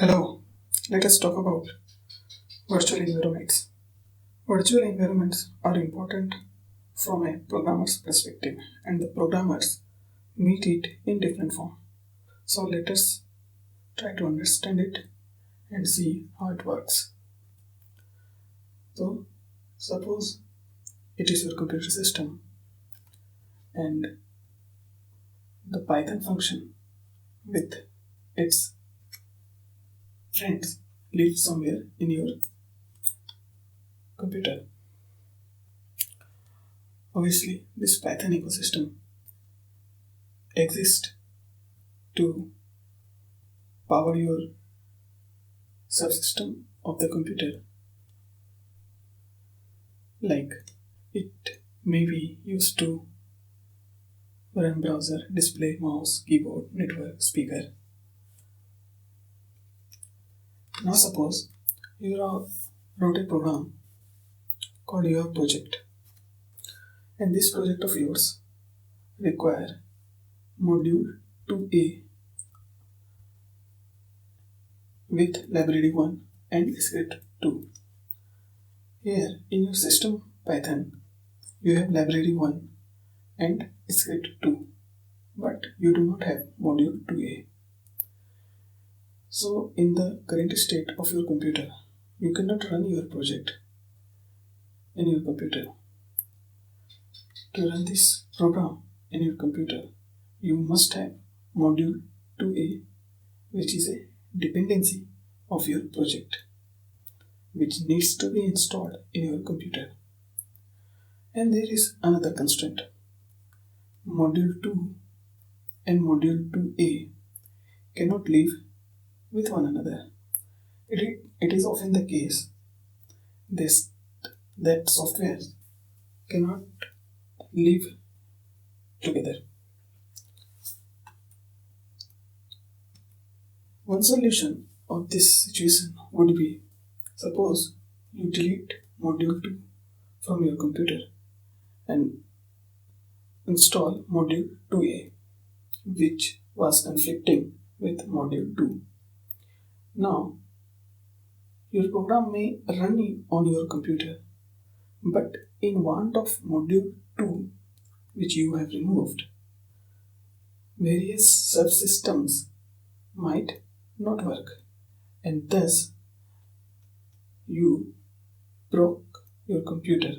Hello, let us talk about virtual environments. Virtual environments are important from a programmer's perspective, and the programmers meet it in different form. So let us try to understand it and see how it works. So suppose it is your computer system and the Python function with its friends live somewhere in your computer. Obviously, this Python ecosystem exists to power your subsystem of the computer. Like it may be used to run browser, display, mouse, keyboard, network, speaker. Now suppose you wrote a program called your project, and this project of yours require module 2a with library 1 and script 2. Here in your system Python you have library 1 and script 2, but you do not have module 2a. So in the current state of your computer, you cannot run your project in your computer. To run this program in your computer, you must have module 2a, which is a dependency of your project, which needs to be installed in your computer. And there is another constraint. Module 2 and module 2a cannot live with one another. It is often the case that software cannot live together. One solution of this situation would be, suppose you delete module 2 from your computer and install module 2a, which was conflicting with module 2. Now, your program may run on your computer, but in want of module 2, which you have removed, various subsystems might not work, and thus you broke your computer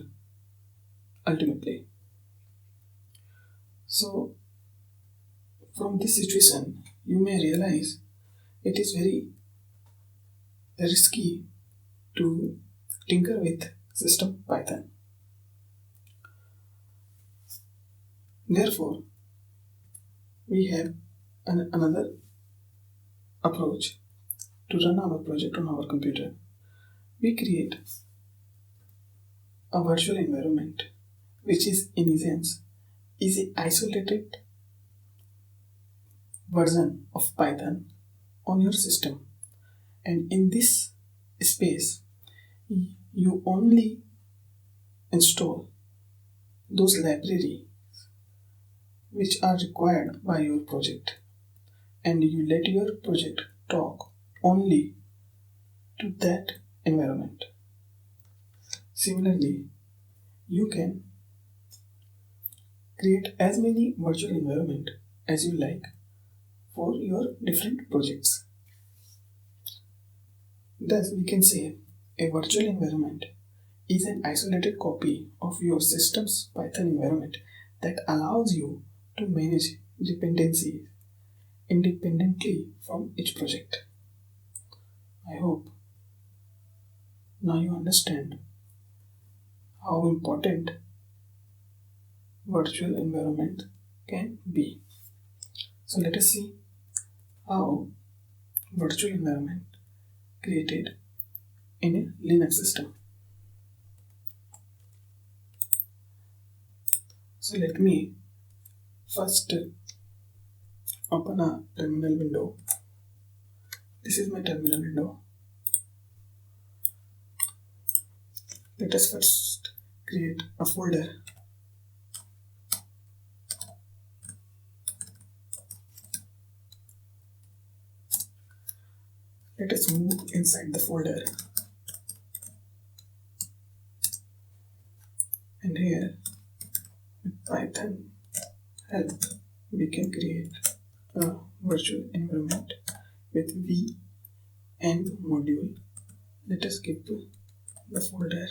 ultimately. So, from this situation, you may realize it is very risky to tinker with system Python. Therefore, we have another approach to run our project on our computer. We create a virtual environment which is in essence is an isolated version of Python on your system, and in this space you only install those libraries which are required by your project, and you let your project talk only to that environment. Similarly, you can create as many virtual environments as you like for your different projects. Thus, we can say a virtual environment is an isolated copy of your system's Python environment that allows you to manage dependencies independently from each project. I hope now you understand how important virtual environment can be. So let us see how virtual environment created in a Linux system. So let me first open a terminal window. This is my terminal window. Let us first create a folder. Let us move inside the folder. And here, with Python help, we can create a virtual environment with V and module. Let us skip the folder.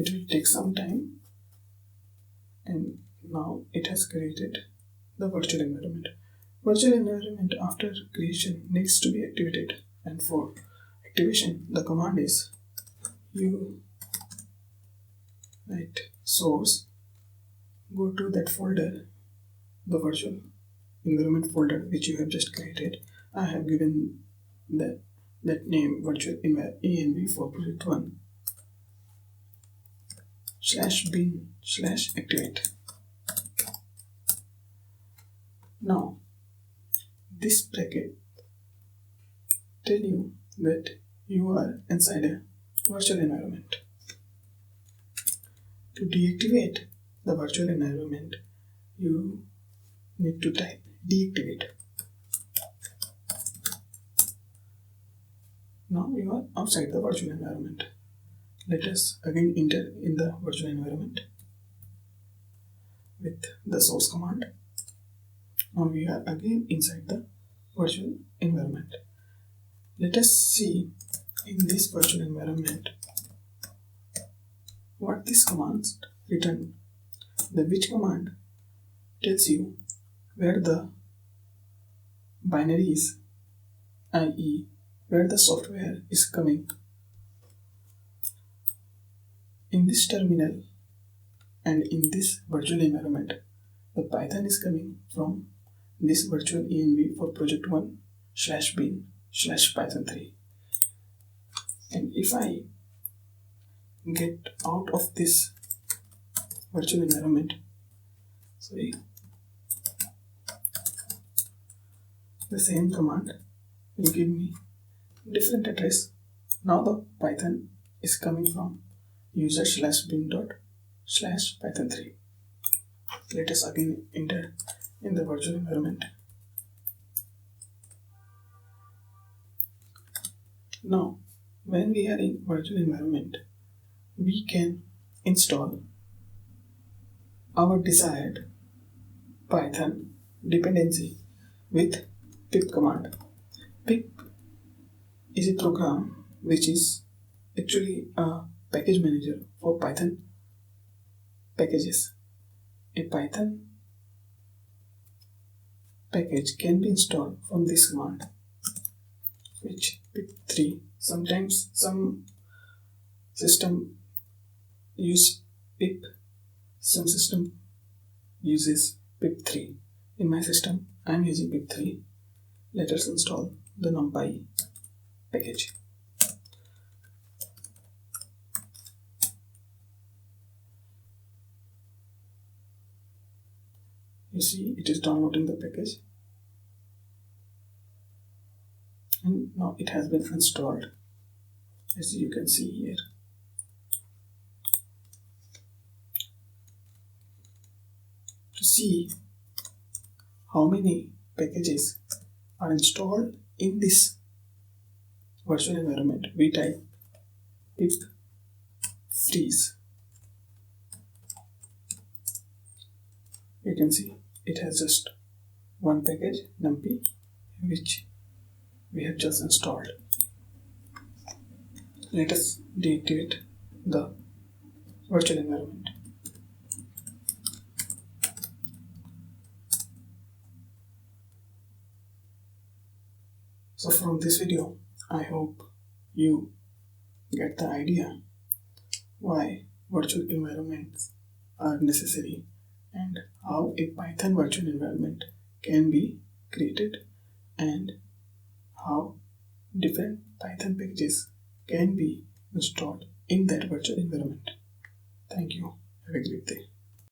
It will take some time, and now it has created the virtual environment. Virtual environment after creation needs to be activated, and for activation the command is you write source, go to that folder, the virtual environment folder which you have just created. I have given that name virtual env for project 1 /bin/activate. Now this bracket tell you that you are inside a virtual environment. To deactivate the virtual environment, you need to type deactivate. Now you are outside the virtual environment. Let us again enter in the virtual environment with the source command. Now we are again inside the virtual environment. Let us see in this virtual environment what this command return. The which command tells you where the binary is, i.e. where the software is coming. In this terminal and in this virtual environment, the Python is coming from this virtual env for project 1 /bin/python3. And if I get out of this virtual environment, the same command will give me different address. Now the Python is coming from user/bin./python3. Let us again enter in the virtual environment. Now when we are in virtual environment, we can install our desired Python dependency with pip command. Pip is a program which is actually a package manager for Python packages. A Python package can be installed from this command, which pip3. Sometimes some system use pip, some system uses pip3. In my system I am using pip3. Let us install the numpy package. You see it is downloading the package, and now it has been installed, as you can see here. To see how many packages are installed in this virtual environment, we type pip freeze. You can see it has just one package, numpy, which we have just installed. Let us deactivate the virtual environment. So from this video, I hope you get the idea why virtual environments are necessary and how a Python virtual environment can be created and how different Python packages can be installed in that virtual environment. Thank you. Have a great day.